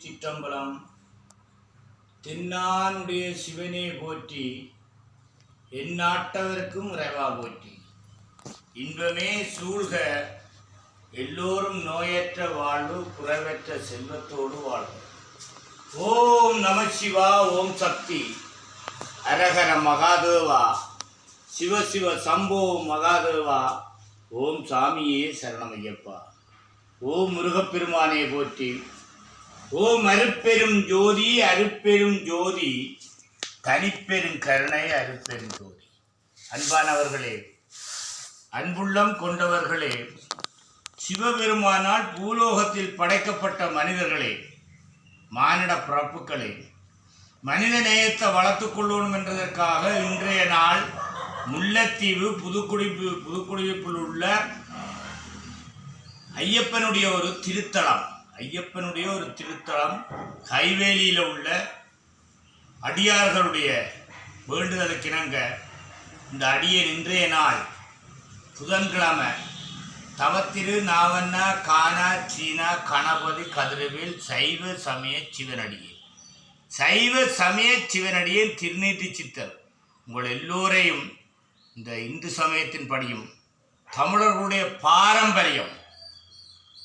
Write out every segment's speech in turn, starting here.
திருச்சிற்றம்பலம். தென்னானுடைய சிவனே போற்றி, எந்நாட்டவர்க்கும் இறைவா போற்றி. இன்பமே சூழ்க எல்லோரும் நோயற்ற வாழ்வு, குறைவற்ற செல்வத்தோடு வாழ்வு. ஓம் நம சிவா. ஓம் சக்தி. அரகர மகாதேவா. சிவ சிவ சம்போ மகாதேவா. ஓம் சாமியே சரணமையப்பா. ஓம் முருகப்பெருமானே போற்றி. ஓம் அருட்பெரும் ஜோதி அருட்பெரும் ஜோதி தனிப்பெரும் கருணை அருட்பெரும் ஜோதி. அன்பானவர்களே, அன்புள்ளம் கொண்டவர்களே, சிவபெருமானால் பூலோகத்தில் படைக்கப்பட்ட மனிதர்களே, மானிட பிறப்புகளே, மனித நேயத்தை வளர்த்துக் கொள்ளணும் என்றதற்காக இன்றைய நாள் முல்லைத்தீவு புதுக்குடிப்பில் உள்ள ஐயப்பனுடைய ஒரு திருத்தலம், கைவேலியில் உள்ள அடியார்களுடைய வேண்டுதலுக்கிணங்க இந்த அடியன் இன்றைய நாள் புதன்கிழமை தவத்திரு நாவண்ணா கானா சீனா கணபதி கதிரவேல் சைவ சமய சிவனடியே திருநீற்றி சித்தர் உங்கள் எல்லோரையும் இந்த இந்து சமயத்தின் படியும் தமிழர்களுடைய பாரம்பரியம்,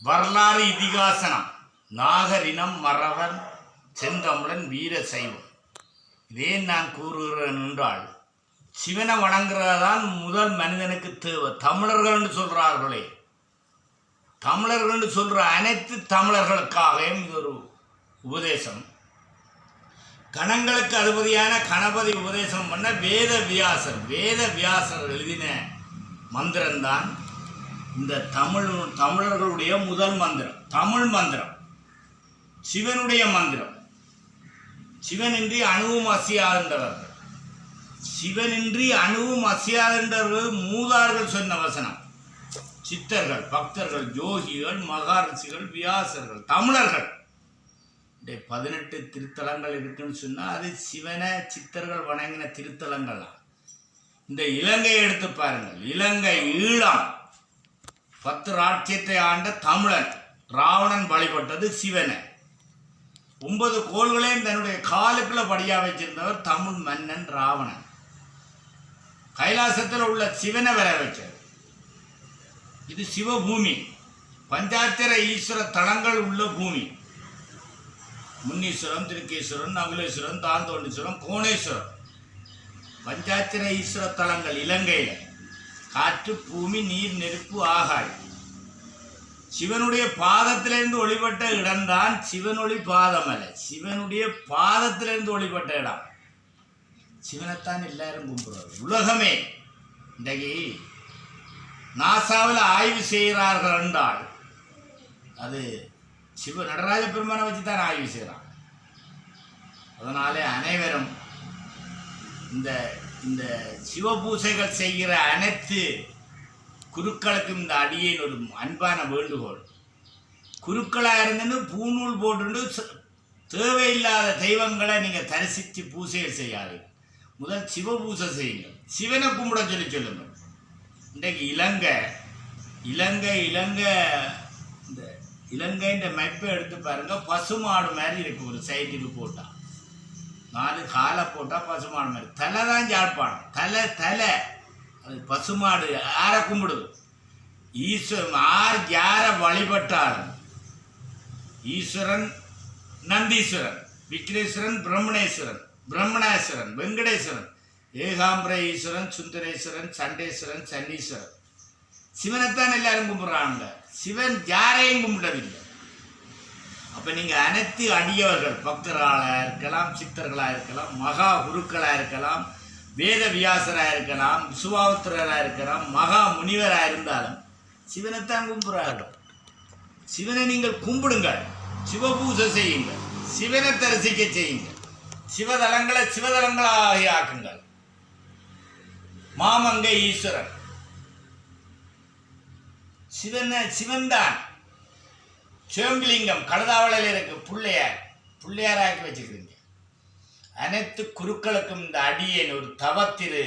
வரலாறு, இதிகாசனம், நாகரினம், மறவன், செந்தமிழன், வீர சைவம், இதே நான் கூறுகிறேன் என்றால் சிவனை வணங்குறதான் முதல் மனிதனுக்கு தேவை. தமிழர்கள் என்று சொல்கிறார்களே, தமிழர்கள் என்று சொல்கிற அனைத்து தமிழர்களுக்காகவும் இது ஒரு உபதேசம். கணங்களுக்கு அதிபதியான கணபதி உபதேசம் பண்ண வேதவியாசர் எழுதின மந்திரம்தான் இந்த தமிழர்களுடைய முதல் மந்திரம், தமிழ் மந்திரம், சிவனுடைய மந்திரம். சிவனின்றி அணுவும் அசையாதென்றவர்கள் மூதார்கள் சொன்ன வசனம். சித்தர்கள், பக்தர்கள், யோகிகள், மகாரிஷிகள், வியாசர்கள், தமிழர்கள் 18 திருத்தலங்கள் இருக்குன்னு சொன்னால் அது சிவனை சித்தர்கள் வணங்கின திருத்தலங்கள் தான். இந்த இலங்கையை எடுத்து பாருங்கள். இலங்கை ஈழம் 10 ராட்சியத்தை ஆண்ட தமிழன் ராவணன் வழிபட்டது சிவனை. 9 கோள்களையும் தன்னுடைய காலுக்குள்ள படியா வச்சிருந்தவர் தமிழ் மன்னன் ராவணன். கைலாசத்தில் உள்ள சிவனை வர வச்சார். இது சிவபூமி, பஞ்சாட்சர ஈஸ்வர தலங்கள் உள்ள பூமி. முன்னீஸ்வரம், திருக்கேஸ்வரன், நகுலேஸ்வரன், தாந்தோண்டீஸ்வரம், கோணேஸ்வரம், பஞ்சாட்சர ஈஸ்வர தலங்கள் இலங்கையில். காற்று, பூமி, நீர், நெருப்பு, ஆகாயம். சிவனுடைய பாதத்திலிருந்து ஒளிபட்ட இடம்தான் சிவனொளி பாதம் அல்ல, சிவனுடைய பாதத்திலிருந்து ஒளிபட்ட இடம். சிவனைத்தான் எல்லாரும் கும்பிடுவார்கள். உலகமே இன்றைக்கு நாசாவில் ஆய்வு செய்கிறார்கள் என்றால் அது சிவ நடராஜ பெருமானை வச்சு தான் ஆய்வு செய்கிறான். அதனாலே அனைவரும் இந்த சிவ பூசைகள் செய்கிற அனைத்து குருக்களுக்கும் இந்த அடியேன் ஒரு அன்பான வேண்டுகோள். குருக்களாக இருந்துன்னு பூநூல் போட்டு தேவையில்லாத தெய்வங்களை நீங்கள் தரிசித்து பூசைகள் செய்யாதீங்க. முதல் சிவ பூசை செய்யுங்க, சிவனை கும்பிட சொல்லுங்கள். இன்றைக்கு இலங்கைன்ற மைப்பை எடுத்து பாருங்கள். பசுமாடு மாதிரி இருக்குது. ஒரு சைட்டுக்கு போட்டால் 4 காலை போட்டால் பசுமாடு மாதிரி. தலை தான் ஜாழ்ப்பாணம். தலை அது பசுமாடு. யாரை கும்பிடுது? ஈஸ்வரன். யாரை வழிபட்டாலும் ஈஸ்வரன், நந்தீஸ்வரன், விக்னேஸ்வரன், பிரம்மணேஸ்வரன், வெங்கடேஸ்வரன், ஏகாம்பர ஈஸ்வரன், சுந்தரேஸ்வரன், சண்டேஸ்வரன், சன்னீஸ்வரன். சிவனைத்தான் எல்லாரும் கும்பிட்றாங்க. சிவன் யாரையும் கும்பிட்டதில்லை. அப்போ நீங்கள் அனைத்து அடியவர்கள், பக்தர்களாக இருக்கலாம், சித்தர்களாக இருக்கலாம், மகா குருக்களாக இருக்கலாம், வேத வியாசராக இருக்கலாம், விசுவாமித்திரராக இருக்கலாம், மகா முனிவராக இருந்தாலும் சிவனைத்தான் கும்பிட்றார்கள். சிவனை நீங்கள் கும்பிடுங்கள், சிவபூசை செய்யுங்கள், சிவனை தரிசிக்க செய்யுங்கள், சிவதலங்களாக ஆக்குங்கள். மாமங்கை ஈஸ்வரன் சிவன்தான். சிவலிங்கம் கழுதாவளையில் இருக்கு. பிள்ளையாராக்கி வச்சுக்கிறீங்க. அனைத்து குருக்களுக்கும் இந்த அடியேன் ஒரு தவத்திரு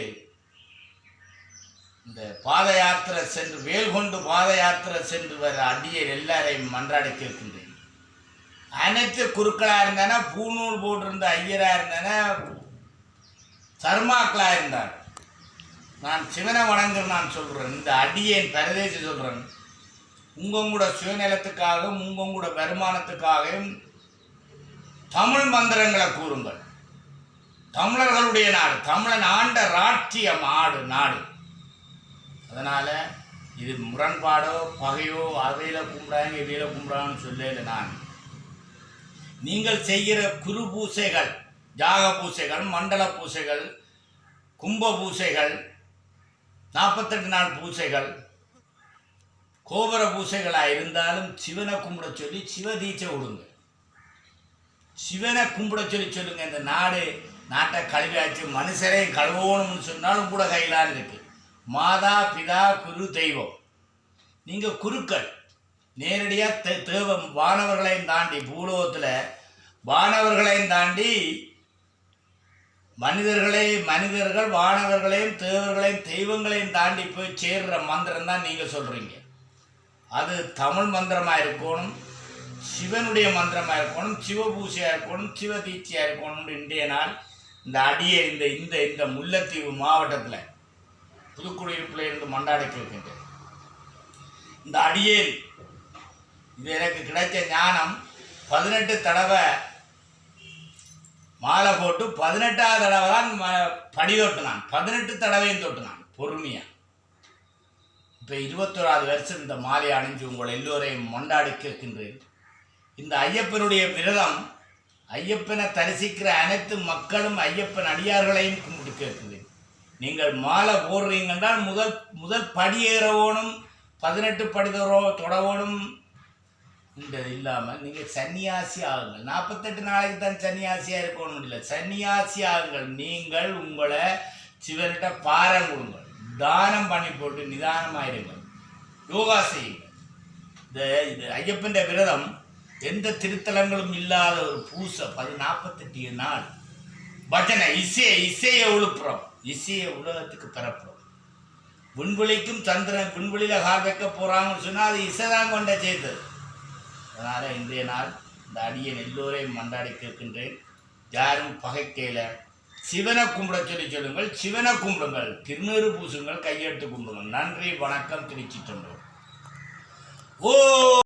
இந்த பாத யாத்திரை சென்று வேல் கொண்டு பாத யாத்திரை சென்று வர அடியேன் எல்லாரையும் மன்றாடி கேட்கின்றேன். அனைத்து குருக்களாக இருந்தானா, பூநூல் போட்டிருந்த ஐயராக இருந்தானா, சர்மாக்களாக இருந்தார். நான் சிவனை வணங்குறேன். நான் சொல்கிறேன், இந்த அடியேன் பிரதேசி சொல்கிறேன், உங்களோட சுயநலத்துக்காகவும் உங்களோட வருமானத்துக்காகவும் தமிழ் மந்திரங்களை கூறுங்கள். தமிழர்களுடைய நாடு, தமிழன் ஆண்ட ராட்சியம் நாடு. அதனால் இது முரண்பாடோ பகையோ அவையில் கும்பிடாங்க இவையில் கும்பிடான்னு சொல்லல. நான் நீங்கள் செய்கிற குரு பூசைகள், யாக பூசைகள், மண்டல பூசைகள், கும்ப பூசைகள், 48 நாள் பூசைகள், கோபுர பூசைகளாக இருந்தாலும் சிவனை கும்பிட சொல்லி சிவதீட்சை விடுங்க. சிவனை கும்பிட சொல்லுங்க. இந்த நாட்டை கழுவியாச்சு, மனுஷரையும் கழுவணும்னு சொன்னாலும் கூட கையிலான்னு இருக்கு. மாதா பிதா குரு தெய்வம். நீங்கள் குருக்கள் நேரடியாக தேவம் வானவர்களையும் தாண்டி, பூலோகத்தில் வானவர்களையும் தாண்டி மனிதர்கள் வானவர்களையும் தேவர்களையும் தெய்வங்களையும் தாண்டி போய் சேர்ற மந்திரம் தான் நீங்கள் சொல்கிறீங்க. அது தமிழ் மந்திரமாக இருக்கணும், சிவனுடைய மந்திரமாக இருக்கணும், சிவபூசையாக இருக்கணும், சிவதீட்சையாக இருக்கணும்னு இன்றைய நாள் இந்த அடியை இந்த முல்லைத்தீவு மாவட்டத்தில் புதுக்குடியிருப்பில் இருந்து மண்டாடி கேட்கின்றேன். இந்த அடியேன் இது எனக்கு கிடைச்ச ஞானம். 18 தடவை மாலை போட்டு 18ஆவது தடவை தான் படி தொட்டுனான். 18 தடவையும் தொட்டுனான் பொறுமையாக. இப்போ 21வது வருஷம் இந்த மாலை அணிஞ்சு உங்கள் எல்லோரையும் மண்டாடி கேட்கின்றேன். இந்த ஐயப்பனுடைய விரதம், ஐயப்பனை தரிசிக்கிற அனைத்து மக்களும் ஐயப்பன் அடியார்களையும் கும்பிட்டு கேட்குறேன். நீங்கள் மாலை போடுறீங்கன்றால் முதல் படியேறவோனும் 18 படி தொடவோனும் இல்லாமல் நீங்கள் சன்னியாசி ஆகுங்கள். 48 நாளைக்கு தான் சன்னியாசியாக இருக்கணும் இல்லை, சன்னியாசி ஆகுங்கள். நீங்கள் உங்களை சிவன்கிட்ட பாரம் கொடுங்கள், தானம் பண்ணி போட்டு நிதானமாயிருங்கள், யோகா செய்யுங்கள். இது ஐயப்பன் விரதம் எந்த திருத்தலங்களும் இல்லாத ஒரு பூசை. 48 நாள் பஜனை, இசையை உழுப்புறோம், இசையை உலகத்துக்கு பரப்புறோம். விண்வெளிக்கும் சந்திரன் விண்வெளியில் கால் வைக்க போகிறாங்கன்னு சொன்னால் அது இசைதான் கொண்ட செய்தது. அதனால் இன்றைய நாள் இந்த அடியன் எல்லோரையும் மண்டாடி கேட்கின்றேன். யாரும் பகைக்கையில் சிவனை கும்பிட சொல்லுங்கள், சிவனை கும்பிடுங்கள், திருநீறு பூசுங்கள், கையெடுத்து கும்பிடுங்கள். நன்றி, வணக்கம், திருச்சி தொண்டர். ஓ